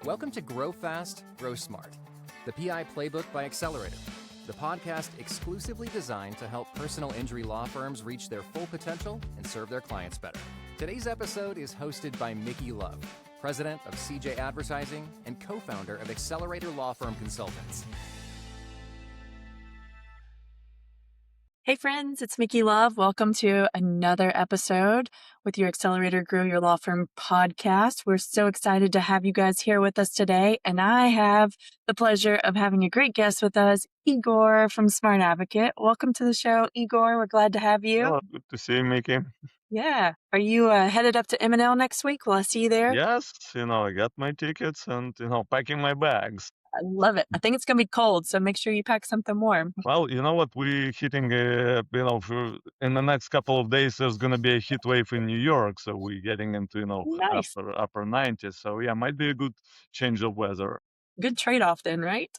Welcome to Grow Fast, Grow Smart, the PI Playbook by Xcelerator, the podcast exclusively designed to help personal injury law firms reach their full potential and serve their clients better. Today's episode is hosted by Micki Love, president of CJ Advertising and co-founder of Xcelerator Law Firm Consultants. Hey friends, it's Micki Love. Welcome to another episode with your Xcelerator Grow Your Law Firm podcast. We're so excited to have you guys here with us today. And I have the pleasure of having a great guest with us, Igor from SmartAdvocate. Welcome to the show, Igor. We're glad to have you. Oh, good to see you, Micki. Yeah. Are you headed up to M&L next week? Will I see you there? Yes, I got my tickets and, packing my bags. I love it. I think it's going to be cold, so make sure you pack something warm. Well, you know what? We're hitting, in the next couple of days, there's going to be a heat wave in New York. So we're getting into, Nice. upper 90s. So yeah, might be a good change of weather. Good trade-off then, right?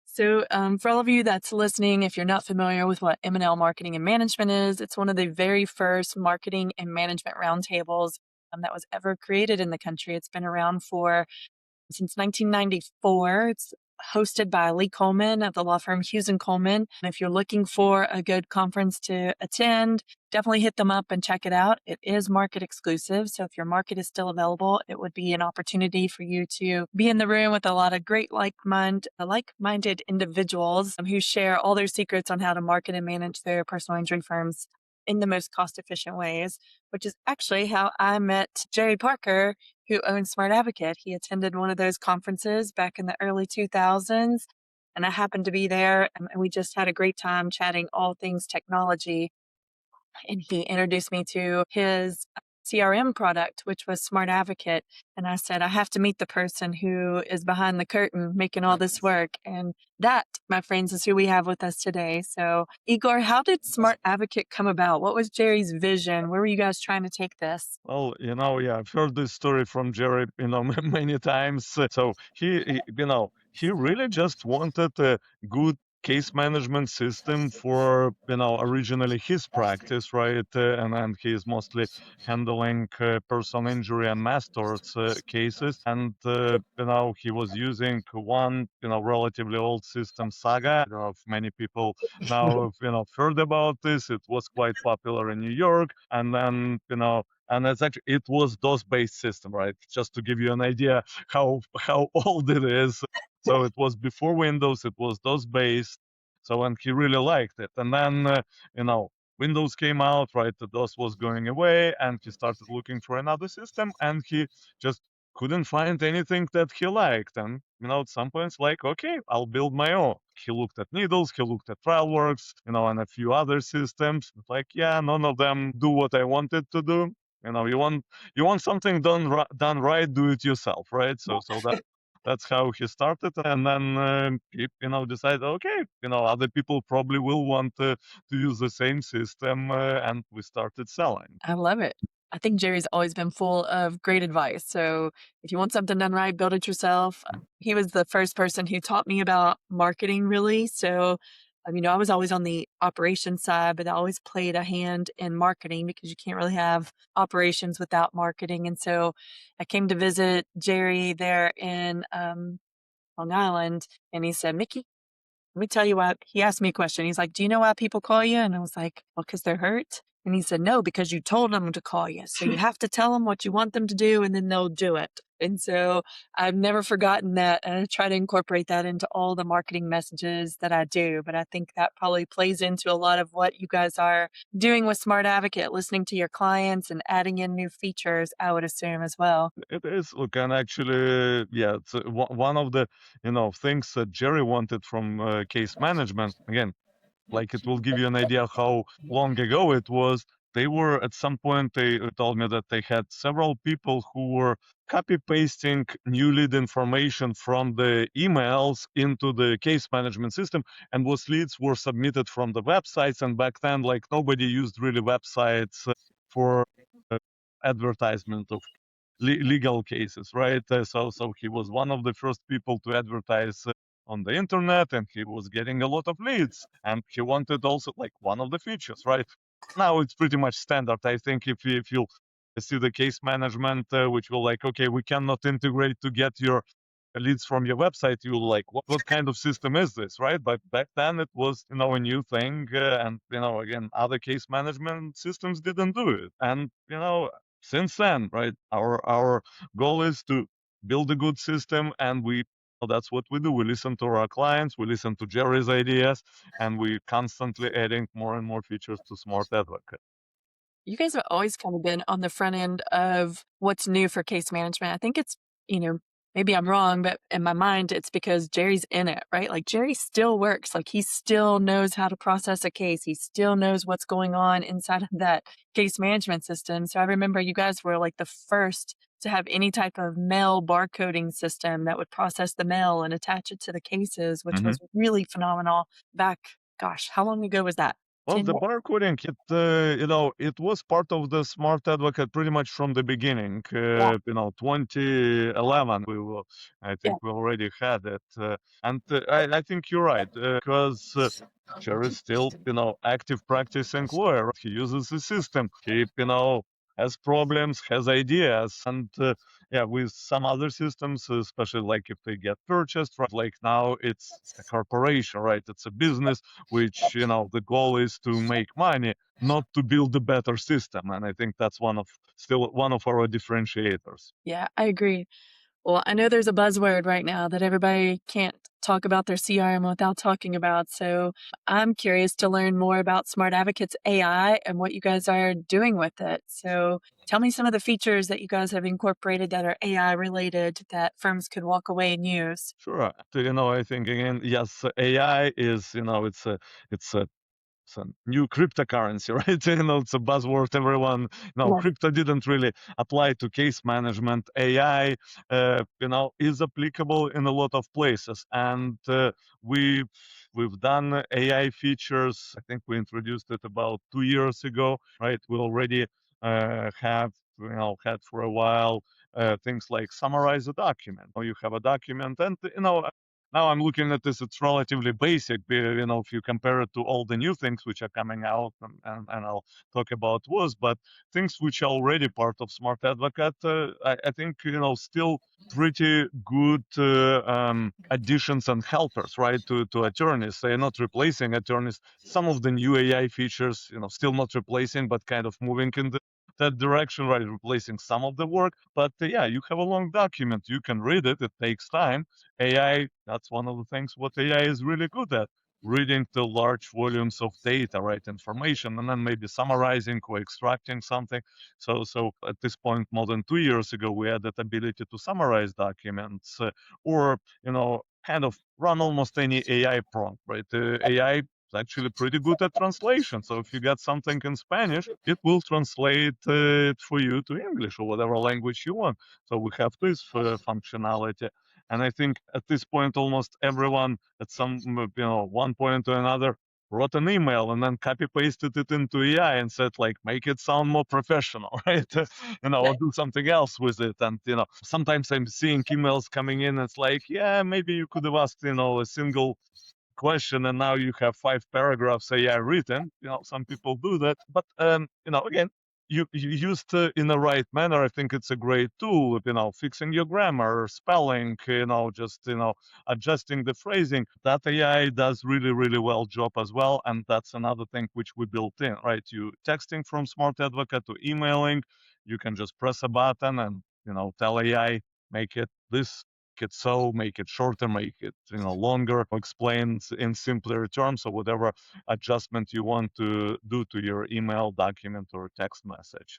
So for all of you that's listening, if you're not familiar with what M&L Marketing and Management is, it's one of the very first marketing and management roundtables that was ever created in the country. It's been around since 1994. It's hosted by Lee Coleman of the law firm Hughes & Coleman. And if you're looking for a good conference to attend, definitely hit them up and check it out. It is market exclusive. So if your market is still available, it would be an opportunity for you to be in the room with a lot of great like-minded individuals who share all their secrets on how to market and manage their personal injury firms in the most cost-efficient ways, which is actually how I met Jerry Parker, who owns SmartAdvocate. He attended one of those conferences back in the early 2000s, and I happened to be there, and we just had a great time chatting all things technology. And he introduced me to his CRM product, which was SmartAdvocate. And I said, I have to meet the person who is behind the curtain making all this work. And that, my friends, is who we have with us today. So, Igor, how did SmartAdvocate come about? What was Jerry's vision? Where were you guys trying to take this? Well, I've heard this story from Jerry, many times. So he really just wanted a good case management system for, originally his practice, right? And then he's mostly handling personal injury and mass torts cases. And, he was using one, relatively old system, Saga. Many people now, heard about this. It was quite popular in New York. And then, and it was DOS-based system, right? Just to give you an idea how old it is. So it was before Windows, it was DOS-based. So, and he really liked it. And then, Windows came out, right? The DOS was going away, and he started looking for another system, and he just couldn't find anything that he liked. And, at some points, like, okay, I'll build my own. He looked at Needles, he looked at TrialWorks, and a few other systems. Like, yeah, none of them do what I wanted to do. You want something done right, do it yourself, right? So that's how he started, and then he decided, okay, other people probably will want to use the same system, and we started selling. I love it. I think Jerry's always been full of great advice. So if you want something done right, build it yourself. He was the first person who taught me about marketing, really. So I was always on the operations side, but I always played a hand in marketing because you can't really have operations without marketing. And so I came to visit Jerry there in Long Island, and he said, Micki, let me tell you what. He asked me a question. He's like, do you know why people call you? And I was like, well, because they're hurt. And he said, no, because you told them to call you. So you have to tell them what you want them to do, and then they'll do it. And so I've never forgotten that. And I try to incorporate that into all the marketing messages that I do. But I think that probably plays into a lot of what you guys are doing with SmartAdvocate, listening to your clients and adding in new features, I would assume as well. It is. Look, and actually, yeah, it's one of the, things that Jerry wanted from case management. Again, like, it will give you an idea how long ago it was. They were, at some point, they told me that they had several people who were copy pasting new lead information from the emails into the case management system, and those leads were submitted from the websites. And back then, like, nobody used really websites for advertisement of legal cases, right? So he was one of the first people to advertise on the internet, and he was getting a lot of leads, and he wanted also, like, one of the features, right? Now it's pretty much standard. I think if you see the case management, which will, like, okay, we cannot integrate to get your leads from your website, you're like, what kind of system is this, right? But back then it was, a new thing. And, again, other case management systems didn't do it. And, since then, right, our goal is to build a good system, and that's what we do. We listen to our clients, we listen to Jerry's ideas, and we constantly adding more and more features to SmartAdvocate. You guys have always kind of been on the front end of what's new for case management. I think it's, maybe I'm wrong, but in my mind, it's because Jerry's in it, right? Like Jerry still works. Like he still knows how to process a case. He still knows what's going on inside of that case management system. So I remember you guys were like the first to have any type of mail barcoding system that would process the mail and attach it to the cases, which was really phenomenal back, gosh, how long ago was that? Well, 10 the years? barcoding, it was part of the SmartAdvocate pretty much from the beginning. Yeah. 2011, I Yeah. think we already had it. And I think you're right, because Jerry is still, active practicing lawyer. He uses the system. He, has problems, has ideas. And with some other systems, especially like if they get purchased, right? Like now it's a corporation, right? It's a business, which, the goal is to make money, not to build a better system. And I think that's still one of our differentiators. Yeah, I agree. Well, I know there's a buzzword right now that everybody can't talk about their CRM without talking about. So I'm curious to learn more about SmartAdvocate's AI and what you guys are doing with it. So tell me some of the features that you guys have incorporated that are AI related that firms could walk away and use. Sure. I think again, yes, AI is, it's a it's a new cryptocurrency, right? It's a buzzword. Everyone, Yeah. crypto didn't really apply to case management. AI, is applicable in a lot of places, and we've done AI features. I think we introduced it about 2 years ago, right? We already have, had for a while things like summarize a document. Or you have a document, and now I'm looking at this, it's relatively basic, if you compare it to all the new things which are coming out, and I'll talk about but things which are already part of SmartAdvocate, I think, still pretty good additions and helpers, right, to attorneys. They're not replacing attorneys. Some of the new AI features, still not replacing, but kind of moving in that direction, right, replacing some of the work. But you have a long document, you can read it, it takes time. AI, that's one of the things what AI is really good at, reading the large volumes of data, right, information, and then maybe summarizing or extracting something. So at this point, more than 2 years ago, we had that ability to summarize documents, or, kind of run almost any AI prompt, right? AI is actually pretty good at translation. So if you get something in Spanish, it will translate it for you to English or whatever language you want. So we have this functionality. And I think at this point, almost everyone at one point or another wrote an email and then copy pasted it into AI and said, like, make it sound more professional, right? Or do something else with it. And, sometimes I'm seeing emails coming in. It's like, yeah, maybe you could have asked, a single question, and now you have 5 paragraphs AI written. Some people do that, but again, you used in the right manner. I think it's a great tool. Fixing your grammar, spelling, just adjusting the phrasing. That AI does really really well job as well, and that's another thing which we built in. Right, you texting from SmartAdvocate to emailing, you can just press a button and tell AI make it this, make it shorter, make it longer, explain in simpler terms, or whatever adjustment you want to do to your email, document, or text message.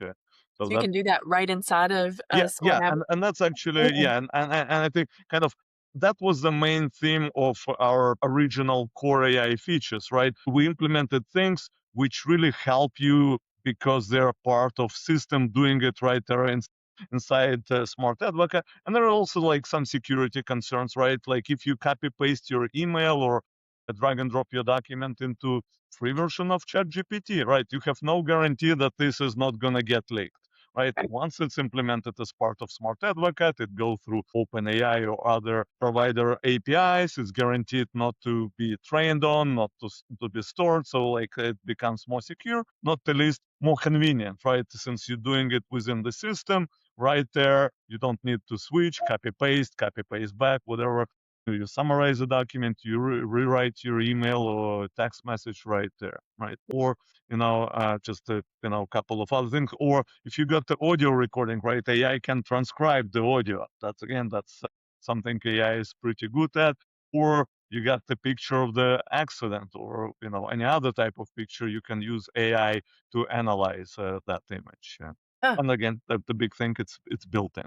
So you can do that right inside of SmartAdvocate. And that's actually and I think kind of that was the main theme of our original core AI features, right? We implemented things which really help you because they're part of system doing it right there inside SmartAdvocate. And there are also like some security concerns, right? Like if you copy paste your email or drag and drop your document into free version of ChatGPT, right? You have no guarantee that this is not going to get leaked. Right. Once it's implemented as part of SmartAdvocate, it goes through OpenAI or other provider APIs. It's guaranteed not to be trained on, not to be stored. So like it becomes more secure, not the least more convenient, right? Since you're doing it within the system, right there. You don't need to switch, copy paste back, whatever. You summarize the document, you rewrite your email or text message right there, right? Or just a couple of other things. Or if you got the audio recording, right, AI can transcribe the audio. That's something AI is pretty good at. Or you got the picture of the accident, or any other type of picture, you can use AI to analyze that image. Oh, And again, the big thing, it's built in.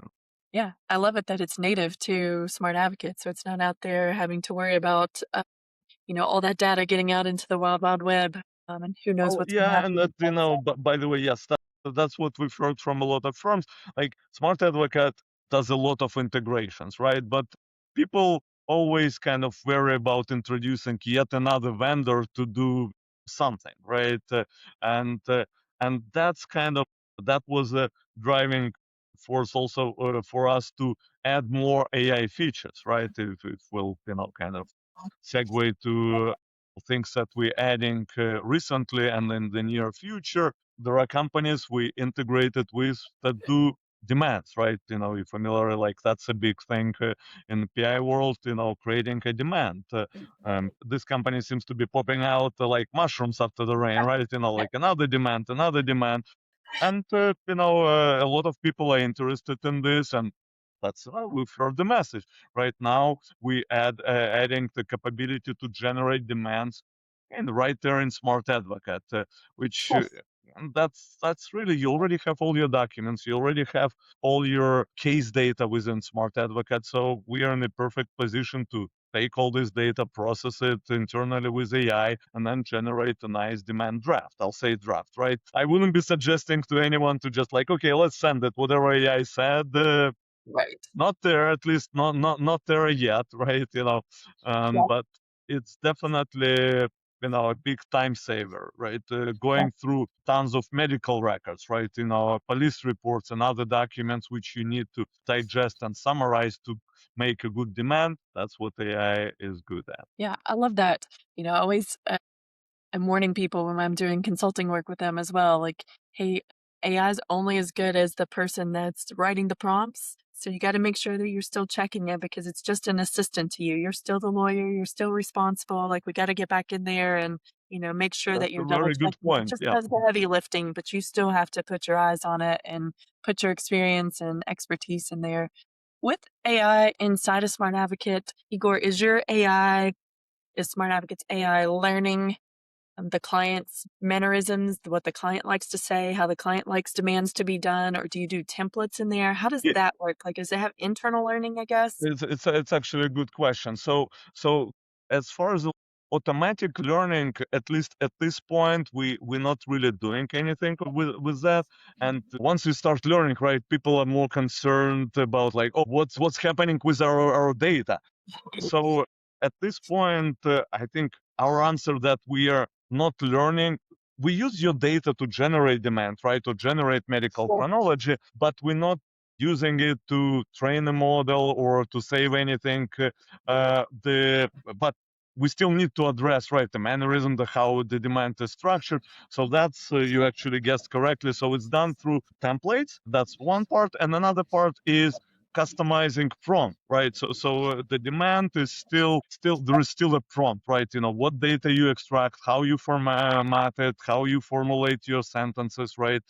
yeah. I love it that it's native to SmartAdvocate, so it's not out there having to worry about all that data getting out into the wild, wild web, and who knows Oh what's going to yeah, happen and with that that. but by the way, yes, that's what we've heard from a lot of firms. Like Smart Advocate does a lot of integrations, right? But people always kind of worry about introducing yet another vendor to do something, right? And that's that was a driving force also for us to add more AI features, right? If we'll kind of segue to things that we're adding recently and in the near future. There are companies we integrated with that do demands, right? You're familiar, like that's a big thing in the PI world, creating a demand. This company seems to be popping out like mushrooms after the rain, right? Like another demand, another demand. And a lot of people are interested in this, and that's we've heard the message. Right now, we adding the capability to generate demands, and right there in Smart Advocate, which and that's really, you already have all your documents, you already have all your case data within Smart Advocate, so we are in a perfect position to take all this data, process it internally with AI, and then generate a nice demand draft. I'll say draft, right? I wouldn't be suggesting to anyone to just like, okay, let's send it, whatever AI said. Right. Not there, at least not there yet, right? Yeah. But it's definitely a big time saver, right? Going through tons of medical records, right? Police reports and other documents which you need to digest and summarize to make a good demand. That's what AI is good at. Yeah, I love that. Always I'm warning people when I'm doing consulting work with them as well. Like, hey, AI is only as good as the person that's writing the prompts. So you got to make sure that you're still checking it because it's just an assistant to you. You're still the lawyer. You're still responsible. Like, we got to get back in there and make sure that That's a you're double very good checking. It point. just Yeah. does the heavy lifting, but you still have to put your eyes on it and put your experience and expertise in there. With AI inside of Smart Advocate, Igor, is Smart Advocate's AI learning the client's mannerisms, what the client likes to say, how the client likes demands to be done, or do you do templates in there? How does that work? Like, does it have internal learning, I guess? It's actually a good question. So as far as automatic learning, at least at this point, we're not really doing anything with that. And once you start learning, right, people are more concerned about like, oh, what's happening with our data. So at this point, I think our answer that we are not learning. We use your data to generate demand, right? To generate medical Sure. chronology, but we're not using it to train a model or to save anything. But we still need to address, right, the mannerism, how the demand is structured. So that's you actually guessed correctly. So it's done through templates. That's one part, and another part is customizing prompt, right? So the demand is still there is still a prompt, right? What data you extract, how you format it, how you formulate your sentences, right?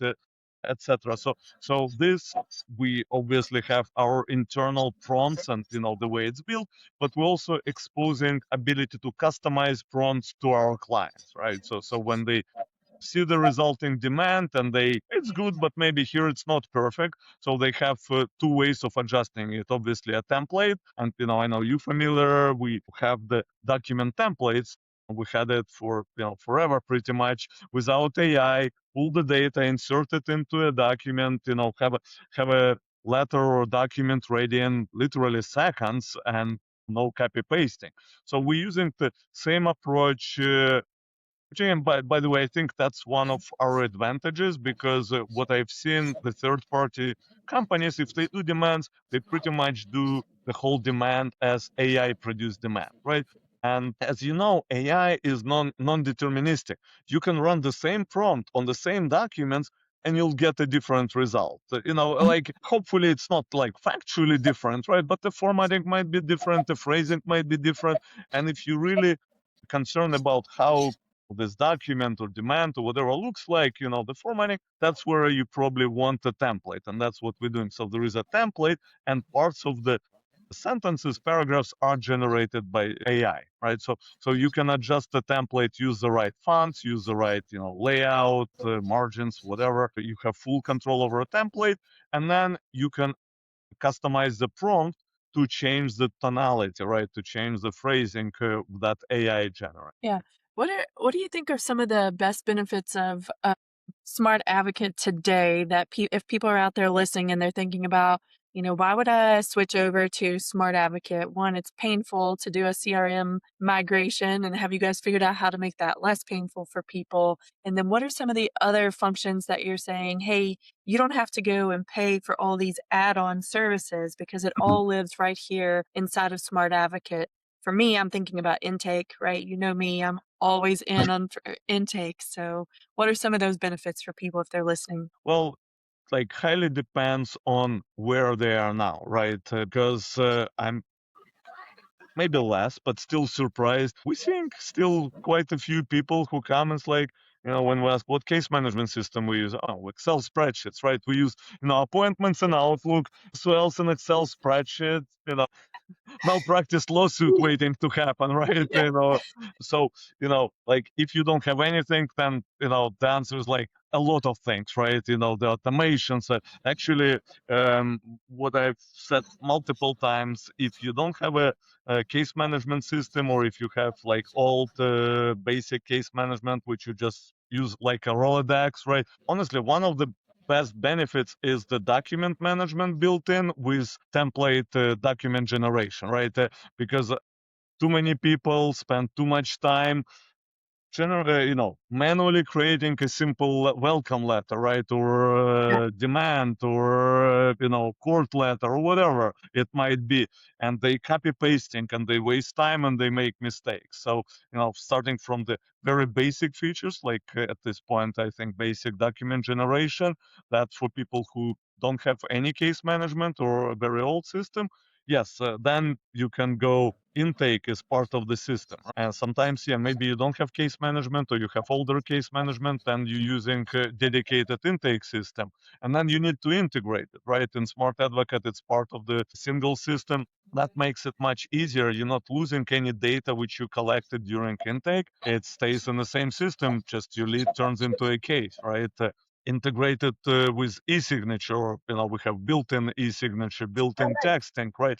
Etc. So this, we obviously have our internal prompts and the way it's built, but we're also exposing ability to customize prompts to our clients, right? So when they see the resulting demand and it's good, but maybe here it's not perfect, so they have two ways of adjusting it. Obviously a template, and I know you familiar, we have the document templates. We had it for forever pretty much without AI. Pull the data, insert it into a document, have a letter or document ready in literally seconds, and no copy pasting. So we're using the same approach. And by the way, I think that's one of our advantages, because what I've seen, the third party companies, if they do demands, they pretty much do the whole demand as AI produced demand, right? And as you know, AI is non-deterministic. You can run the same prompt on the same documents, and you'll get a different result. Like hopefully it's not like factually different, right? But the formatting might be different, the phrasing might be different. And if you're really concerned about how this document or demand or whatever looks like, the formatting, that's where you probably want a template. And that's what we're doing. So there is a template, and parts of the sentences, paragraphs are generated by AI, right? So you can adjust the template, use the right fonts, use the right, layout, margins, whatever. You have full control over a template, and then you can customize the prompt to change the tonality, right? To change the phrasing that AI generates. Yeah. What do you think are some of the best benefits of SmartAdvocate today that if people are out there listening and they're thinking about, why would I switch over to SmartAdvocate? One, it's painful to do a CRM migration, and have you guys figured out how to make that less painful for people? And then what are some of the other functions that you're saying, hey, you don't have to go and pay for all these add-on services because it all lives right here inside of SmartAdvocate? For me, I'm thinking about intake, right? You know me, I'm always in on intake. So what are some of those benefits for people if they're listening? Well, like highly depends on where they are now, right? Because I'm maybe less, but still surprised. We're seeing still quite a few people who come and it's like, when we ask what case management system we use, Excel spreadsheets, right? We use, appointments in Outlook, as well as an Excel spreadsheet, malpractice lawsuit waiting to happen, right? Yeah. So, like if you don't have anything, then, the answer is like a lot of things, right? The automations. Actually, what I've said multiple times, if you don't have a case management system, or if you have like old basic case management, which you just use like a Rolodex, right? Honestly, one of the best benefits is the document management built in with template document generation, right? Because too many people spend too much time manually creating a simple welcome letter, right? Or demand, or, court letter, or whatever it might be. And they copy pasting and they waste time and they make mistakes. So, starting from the very basic features, like at this point, I think basic document generation, that's for people who don't have any case management or a very old system. Yes, then you can go intake is part of the system. And sometimes, maybe you don't have case management, or you have older case management and you're using a dedicated intake system. And then you need to integrate it, right? In SmartAdvocate, it's part of the single system. That makes it much easier. You're not losing any data which you collected during intake. It stays in the same system, just your lead turns into a case, right? Integrated with e-signature. We have built-in e-signature, built-in texting, right?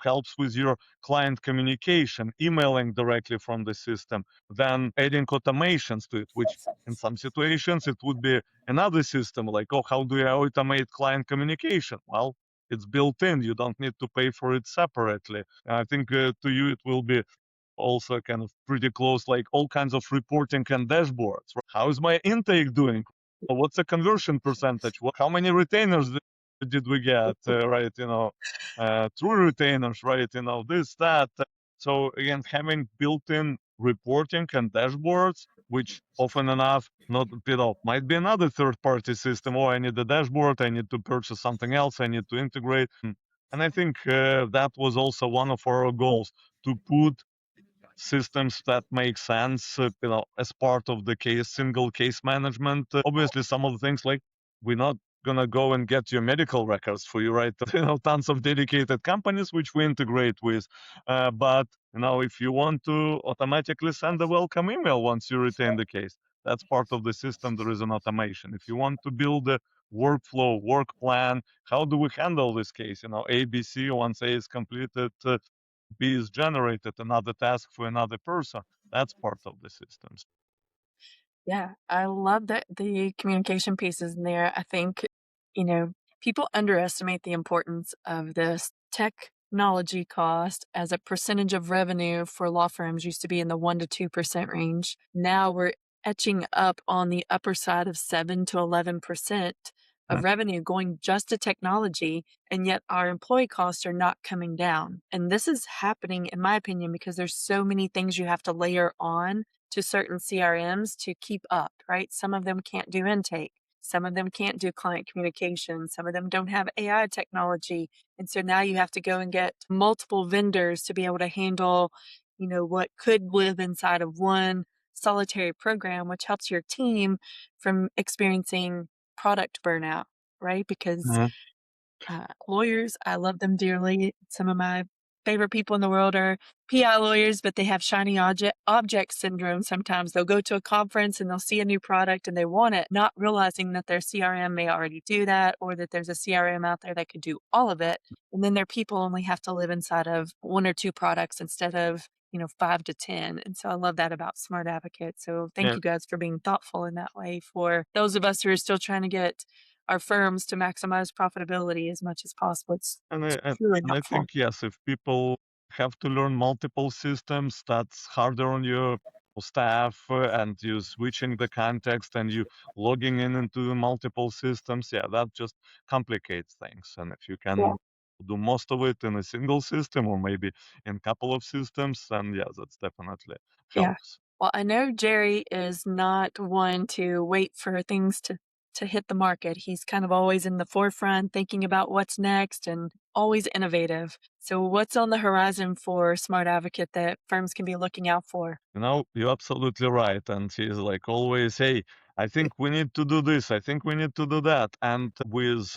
Helps with your client communication, emailing directly from the system, then adding automations to it, which in some situations it would be another system like, how do I automate client communication? Well, it's built in. You don't need to pay for it separately. I think to you it will be also kind of pretty close, like all kinds of reporting and dashboards. How is my intake doing? What's the conversion percentage? How many retainers did we get? Right, true retainers, right? This, that. So again, having built-in reporting and dashboards, which often enough not, might be another third-party system. I need a dashboard. I need to purchase something else. I need to integrate. And I think that was also one of our goals, to put systems that make sense, as part of the single case management. Obviously, some of the things, like, we're not gonna go and get your medical records for you, right? Tons of dedicated companies which we integrate with. But if you want to automatically send a welcome email once you retain the case, that's part of the system. There is an automation. If you want to build a workflow, work plan, how do we handle this case? ABC, once A is completed, B is generated, another task for another person. That's part of the systems. Yeah, I love that the communication pieces in there. I think, you know, people underestimate the importance of this technology cost as a percentage of revenue for law firms used to be in the 1% to 2% range. Now we're etching up on the upper side of 7 to 11% of revenue going just to technology, and yet our employee costs are not coming down. And this is happening, in my opinion, because there's so many things you have to layer on to certain CRMs to keep up, right? Some of them can't do intake. Some of them can't do client communication. Some of them don't have AI technology. And so now you have to go and get multiple vendors to be able to handle, what could live inside of one solitary program, which helps your team from experiencing product burnout, right? Because Mhm. lawyers, I love them dearly. Some of my favorite people in the world are PI lawyers, but they have shiny object syndrome sometimes. They'll go to a conference and they'll see a new product and they want it, not realizing that their CRM may already do that or that there's a CRM out there that could do all of it. And then their people only have to live inside of one or two products instead of 5 to 10. And so I love that about Smart Advocate. So thank Yeah, you guys for being thoughtful in that way for those of us who are still trying to get our firms to maximize profitability as much as possible. and It's I, and, truly and I helpful. think yes, if people have to learn multiple systems, that's harder on your staff, and you switching the context and you logging in into the multiple systems. Yeah, that just complicates things. And if you Yeah. can do most of it in a single system or maybe in a couple of systems, then yeah, that's definitely Yeah. helps. Well, I know Jerry is not one to wait for things to hit the market. He's kind of always in the forefront, thinking about what's next and always innovative. So what's on the horizon for Smart Advocate that firms can be looking out for? You're absolutely right. And he's like always, hey, I think we need to do this. I think we need to do that. And with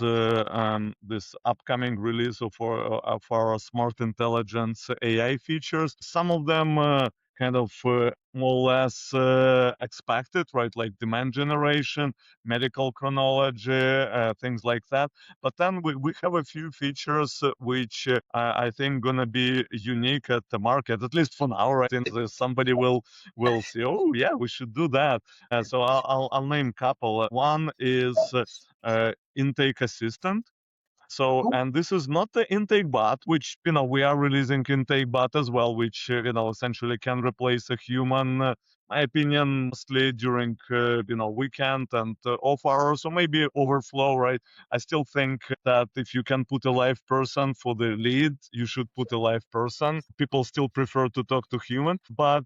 this upcoming release of our smart intelligence AI features, some of them kind of more or less expected, right? Like demand generation, medical chronology, things like that. But then we have a few features which I think gonna be unique at the market, at least for now. Right? And somebody will say, oh yeah, we should do that. So I'll name a couple. One is intake assistant. So, and this is not the intake bot, which, we are releasing intake bot as well, which, essentially can replace a human, my opinion, mostly during, weekend and off hours or maybe overflow, right? I still think that if you can put a live person for the lead, you should put a live person. People still prefer to talk to human, but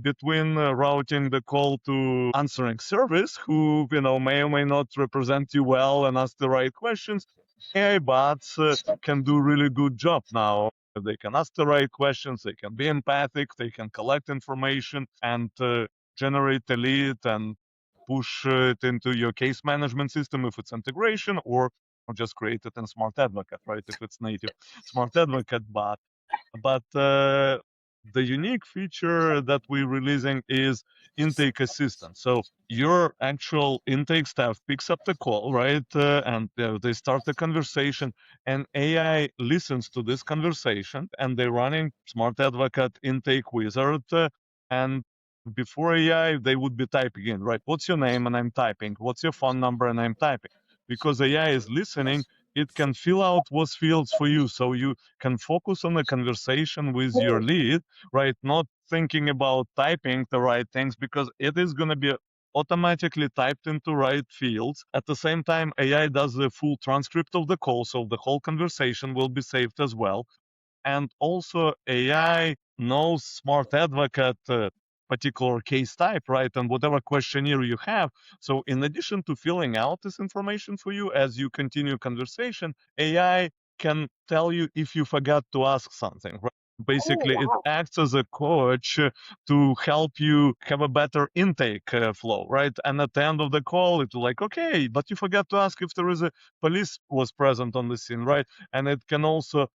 between routing the call to answering service, who, may or may not represent you well and ask the right questions, AI bots can do really good job now. They can ask the right questions, they can be empathic, they can collect information and generate a lead and push it into your case management system if it's integration, or just create it in Smart Advocate, right? If it's native Smart Advocate bot. But the unique feature that we're releasing is intake assistant. So your actual intake staff picks up the call, right? And they start the conversation, and AI listens to this conversation, and they're running Smart Advocate intake wizard. And before AI, they would be typing in, right? What's your name? And I'm typing. What's your phone number? And I'm typing. Because AI is listening, it can fill out those fields for you. So you can focus on the conversation with your lead, right? Not thinking about typing the right things, because it is going to be automatically typed into right fields. At the same time, AI does the full transcript of the call, so the whole conversation will be saved as well. And also AI knows Smart Advocate particular case type, right? And whatever questionnaire you have. So in addition to filling out this information for you as you continue conversation, AI can tell you if you forgot to ask something, right? Oh, Basically, it wow. acts as a coach to help you have a better intake flow, right? And at the end of the call, it's like, okay, but you forgot to ask if there is a police was present on the scene, right? And it can also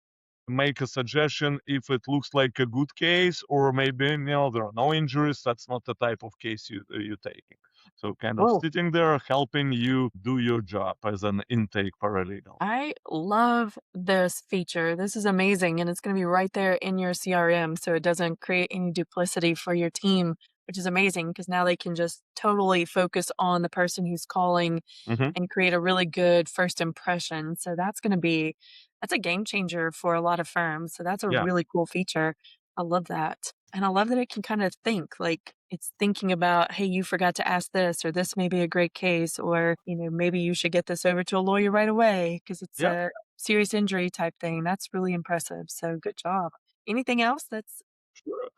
make a suggestion if it looks like a good case, or maybe there are no injuries. That's not the type of case you're taking. So kind of Oh, sitting there helping you do your job as an intake paralegal. I love this feature. This is amazing. And it's going to be right there in your CRM. So it doesn't create any duplicity for your team, which is amazing because now they can just totally focus on the person who's calling Hmm. and create a really good first impression. So that's a game changer for a lot of firms. So that's a Yeah. really cool feature. I love that. And I love that it can kind of think like it's thinking about, hey, you forgot to ask this, or this may be a great case, or, maybe you should get this over to a lawyer right away because it's Yeah. a serious injury type thing. That's really impressive. So good job. Anything else that's Sure.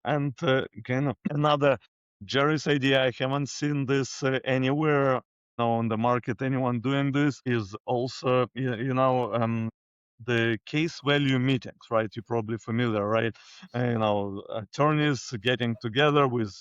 And kind of another Jerry's idea, I haven't seen this anywhere on the market. Anyone doing this is also, the case value meetings, right? You're probably familiar, right? Attorneys getting together with,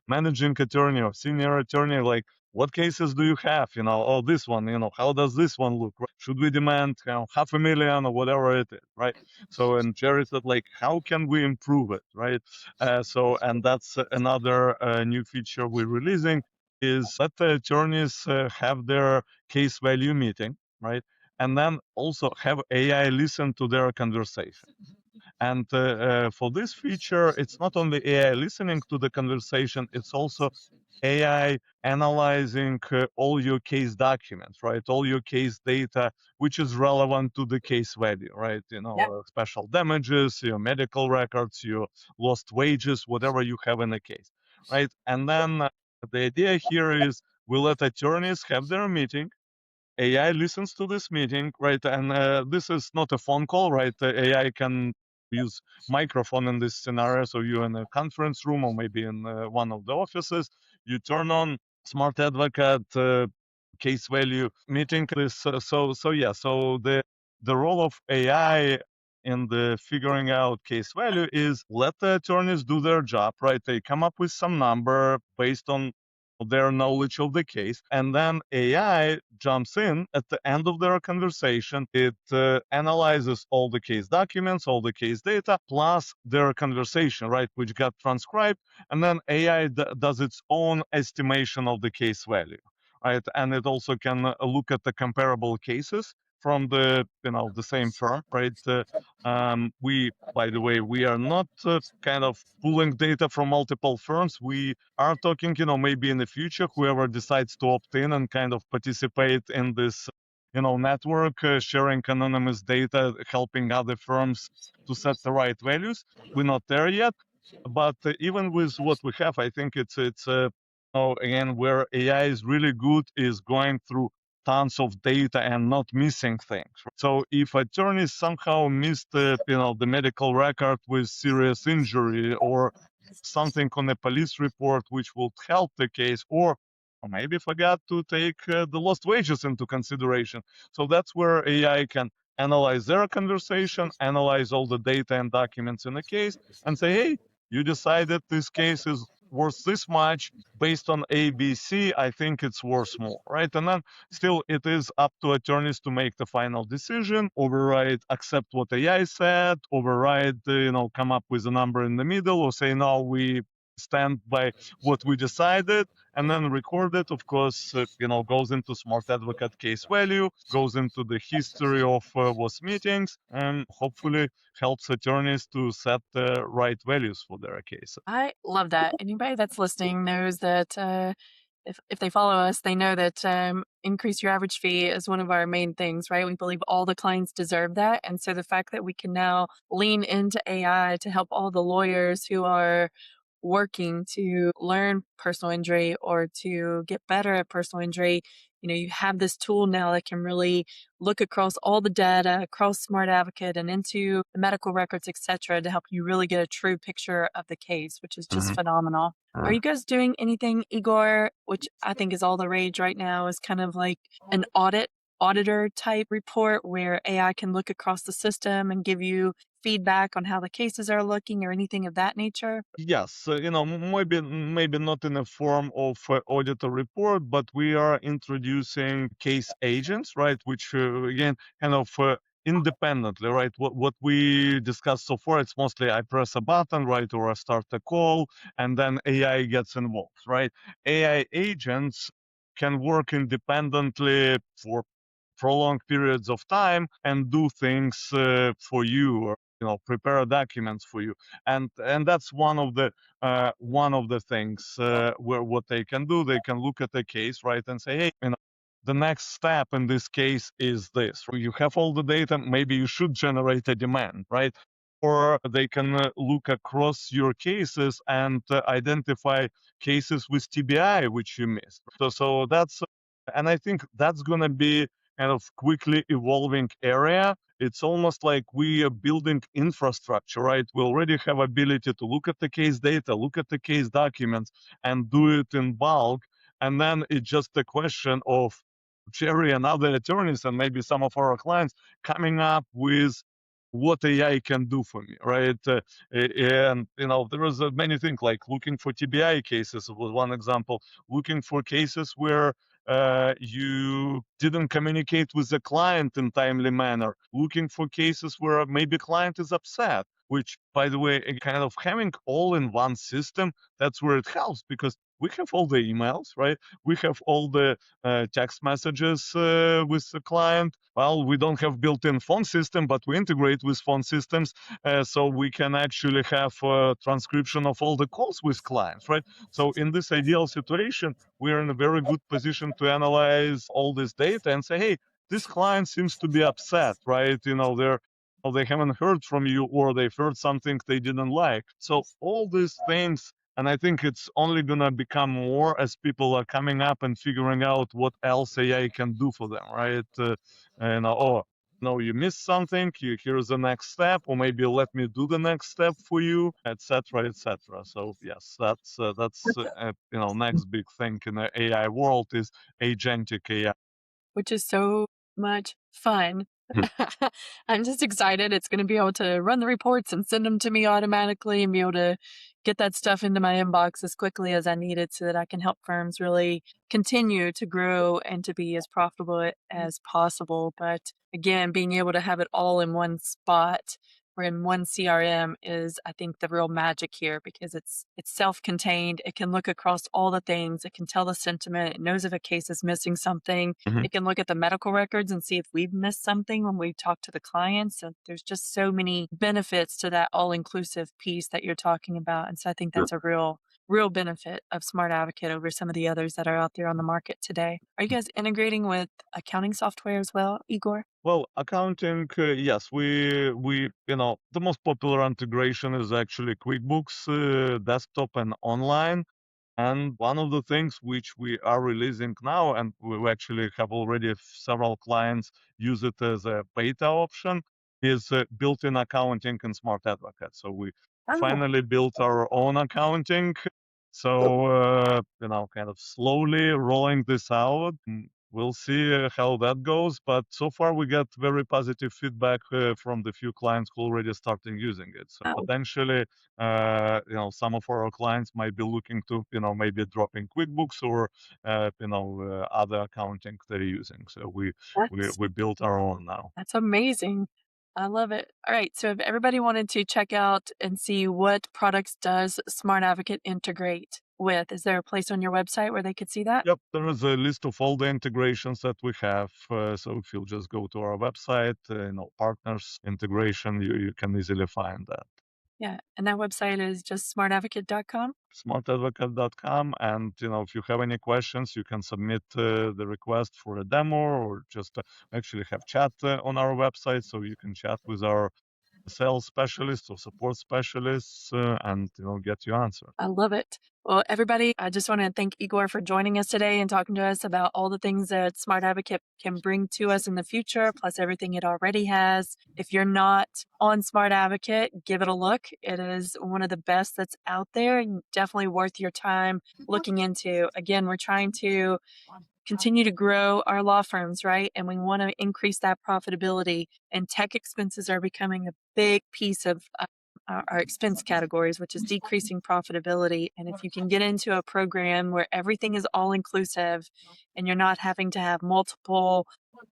managing attorney or senior attorney, like, what cases do you have? Oh, this one, how does this one look? Right? Should we demand, $500,000 or whatever it is, right? So, and Jerry said, like, how can we improve it, right? And that's another new feature we're releasing is let the attorneys have their case value meeting, right? And then also have AI listen to their conversation. And for this feature, it's not only AI listening to the conversation, it's also AI analyzing all your case documents, right? All your case data, which is relevant to the case value, right? Special damages, your medical records, your lost wages, whatever you have in a case, right? And then the idea here is we let attorneys have their meeting. AI listens to this meeting, right? And this is not a phone call, right? AI can use microphone in this scenario. So you're in a conference room or maybe in one of the offices. You turn on SmartAdvocate case value meeting. So the role of AI in the figuring out case value is let the attorneys do their job, right? They come up with some number based on their knowledge of the case, and then AI jumps in at the end of their conversation. It analyzes all the case documents, all the case data, plus their conversation, right, which got transcribed, and then AI does its own estimation of the case value, right, and it also can look at the comparable cases from the same firm, right? By the way, we are not kind of pulling data from multiple firms. We are talking, maybe in the future, whoever decides to opt in and kind of participate in this, network, sharing anonymous data, helping other firms to set the right values. We're not there yet, but even with what we have, I think again, where AI is really good is going through tons of data and not missing things. So if attorneys somehow missed the medical record with serious injury or something on a police report which would help the case, or maybe forgot to take the lost wages into consideration. So that's where AI can analyze their conversation, analyze all the data and documents in the case, and say, hey, you decided this case is worth this much based on ABC. I think it's worth more, right? And then still it is up to attorneys to make the final decision, override, accept what AI said, override, come up with a number in the middle, or say, no, we stand by what we decided, and then record it. Of course, goes into SmartAdvocate case value, goes into the history of was meetings, and hopefully helps attorneys to set the right values for their case. I love that. Anybody that's listening knows that if they follow us, they know that increase your average fee is one of our main things, right? We believe all the clients deserve that. And so the fact that we can now lean into AI to help all the lawyers who are working to learn personal injury or to get better at personal injury, you have this tool now that can really look across all the data, across SmartAdvocate and into the medical records, etc., to help you really get a true picture of the case, which is just phenomenal. Are you guys doing anything, Igor, which I think is all the rage right now, is kind of like an auditor type report where AI can look across the system and give you feedback on how the cases are looking or anything of that nature? Yes, maybe not in a form of auditor report, but we are introducing case agents, right? Which again, kind of independently, right? What we discussed so far, it's mostly I press a button, right, or I start a call, and then AI gets involved, right? AI agents can work independently for prolonged periods of time and do things for you, or prepare documents for you, and that's one of the things where what they can do. They can look at the case, right, and say, hey, the next step in this case is this. You have all the data, maybe you should generate a demand, right? Or they can look across your cases and identify cases with TBI which you missed. So that's, and I think that's going to be kind of quickly evolving area. It's almost like we are building infrastructure, right? We already have ability to look at the case data, look at the case documents, and do it in bulk. And then it's just a question of Jerry and other attorneys and maybe some of our clients coming up with what AI can do for me, right? And there is many things like looking for TBI cases was one example, looking for cases where you didn't communicate with the client in timely manner, looking for cases where maybe client is upset, which, by the way, kind of having all in one system, that's where it helps because we have all the emails, right? We have all the text messages with the client. Well, we don't have built-in phone system, but we integrate with phone systems, so we can actually have transcription of all the calls with clients, right? So in this ideal situation, we're in a very good position to analyze all this data and say, hey, this client seems to be upset, right? They haven't heard from you, or they've heard something they didn't like. So all these things, and I think it's only going to become more as people are coming up and figuring out what else AI can do for them, right? Oh, no, you missed something. Here's the next step, or maybe let me do the next step for you, etc., etc. So yes, that's next big thing in the AI world is agentic AI. Which is so much fun. I'm just excited. It's going to be able to run the reports and send them to me automatically and be able to get that stuff into my inbox as quickly as I need it so that I can help firms really continue to grow and to be as profitable as possible. But again, being able to have it all in one spot or in one CRM is, I think, the real magic here because it's self-contained. It can look across all the things. It can tell the sentiment. It knows if a case is missing something. Mhm. It can look at the medical records and see if we've missed something when we talk to the clients. And there's just so many benefits to that all-inclusive piece that you're talking about. And so I think that's a real benefit of SmartAdvocate over some of the others that are out there on the market today. Are you guys integrating with accounting software as well, Igor? Well, accounting, yes, we the most popular integration is actually QuickBooks, desktop and online. And one of the things which we are releasing now, and we actually have already several clients use it as a beta option, is built-in accounting in SmartAdvocate. So we finally built our own accounting. So, kind of slowly rolling this out. We'll see how that goes. But so far, we get very positive feedback from the few clients who already starting using it. So potentially, some of our clients might be looking to, maybe dropping QuickBooks or, other accounting they're using. So we built our own now. That's amazing. I love it. All right. So if everybody wanted to check out and see what products does SmartAdvocate integrate with, is there a place on your website where they could see that? Yep, there is a list of all the integrations that we have. So if you just go to our website, partners integration, you can easily find that. Yeah. And that website is just smartadvocate.com. SmartAdvocate.com. And if you have any questions, you can submit the request for a demo, or just actually have chat on our website, so you can chat with our sales specialists or support specialists and get your answer. I love it. Well, everybody, I just want to thank Igor for joining us today and talking to us about all the things that SmartAdvocate can bring to us in the future, plus everything it already has. If you're not on SmartAdvocate, give it a look. It is one of the best that's out there and definitely worth your time looking into. Again, we're trying to continue to grow our law firms, right? And we want to increase that profitability. And tech expenses are becoming a big piece of our expense categories, which is decreasing profitability. And if you can get into a program where everything is all inclusive and you're not having to have multiple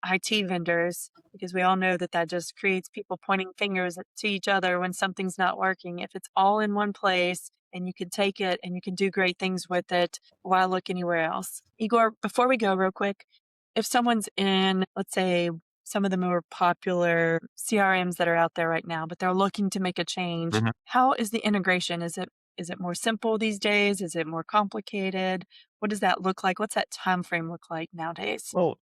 IT vendors, because we all know that that just creates people pointing fingers to each other when something's not working. If it's all in one place and you can take it and you can do great things with it, why look anywhere else? Igor, before we go real quick, if someone's in, let's say, some of the more popular CRMs that are out there right now, but they're looking to make a change, Mhm. how is the integration? Is it more simple these days? Is it more complicated? What does that look like? What's that time frame look like nowadays? Well,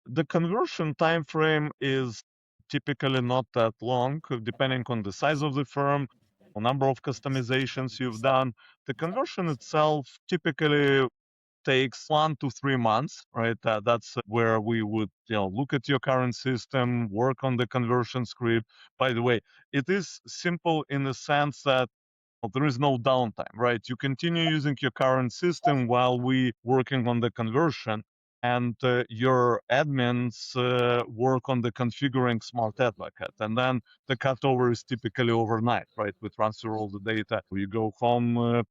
the conversion time frame is typically not that long, depending on the size of the firm, or number of customizations you've done. The conversion itself typically takes 1 to 3 months, right? That's where we would look at your current system, work on the conversion script. By the way, it is simple in the sense that there is no downtime, right? You continue using your current system while we working on the conversion, and your admins work on the configuring SmartAdvocate, and then the cutover is typically overnight, right? We transfer all the data. You go home,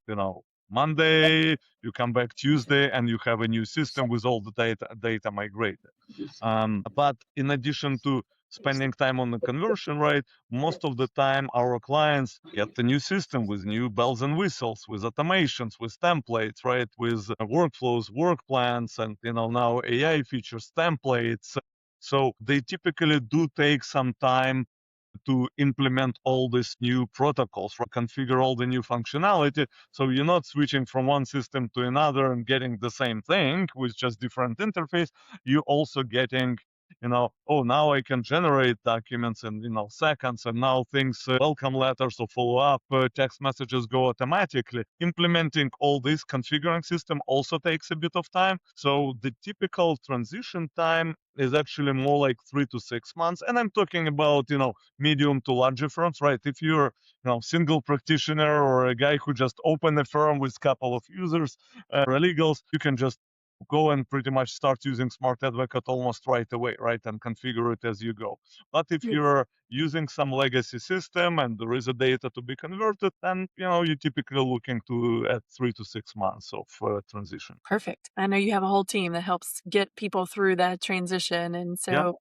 Monday, you come back Tuesday, and you have a new system with all the data migrated. But in addition to spending time on the conversion, right, most of the time our clients get the new system with new bells and whistles, with automations, with templates, right, with workflows, work plans, and now AI features, templates. So they typically do take some time to implement all these new protocols, configure all the new functionality. So you're not switching from one system to another and getting the same thing with just different interface. You're also getting, oh, now I can generate documents in, seconds, and now things, welcome letters or follow-up text messages go automatically. Implementing all this configuring system also takes a bit of time. So the typical transition time is actually more like 3 to 6 months. And I'm talking about, medium to larger firms, right? If you're, single practitioner or a guy who just opened a firm with a couple of users, paralegals, you can just go and pretty much start using SmartAdvocate almost right away, right? And configure it as you go. But if you're using some legacy system and there is a data to be converted, then, you're typically looking to at 3 to 6 months of transition. Perfect. I know you have a whole team that helps get people through that transition. And so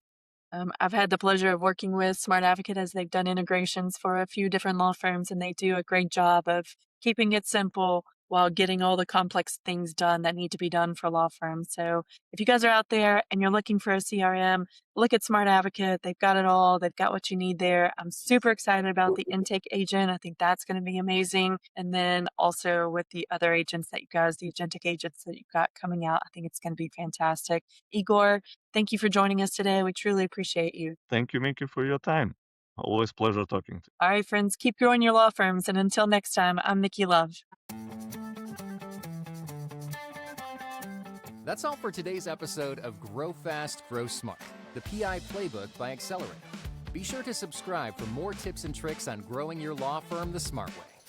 I've had the pleasure of working with SmartAdvocate as they've done integrations for a few different law firms, and they do a great job of keeping it simple while getting all the complex things done that need to be done for law firms. So if you guys are out there and you're looking for a CRM, look at SmartAdvocate. They've got it all. They've got what you need there. I'm super excited about the intake agent. I think that's going to be amazing. And then also with the other agents that you guys, the agentic agents that you've got coming out, I think it's going to be fantastic. Igor, thank you for joining us today. We truly appreciate you. Thank you, Micki, for your time. Always pleasure talking to you. All right, friends, keep growing your law firms. And until next time, I'm Micki Love. That's all for today's episode of Grow Fast, Grow Smart, the PI Playbook by Xcelerator. Be sure to subscribe for more tips and tricks on growing your law firm the smart way.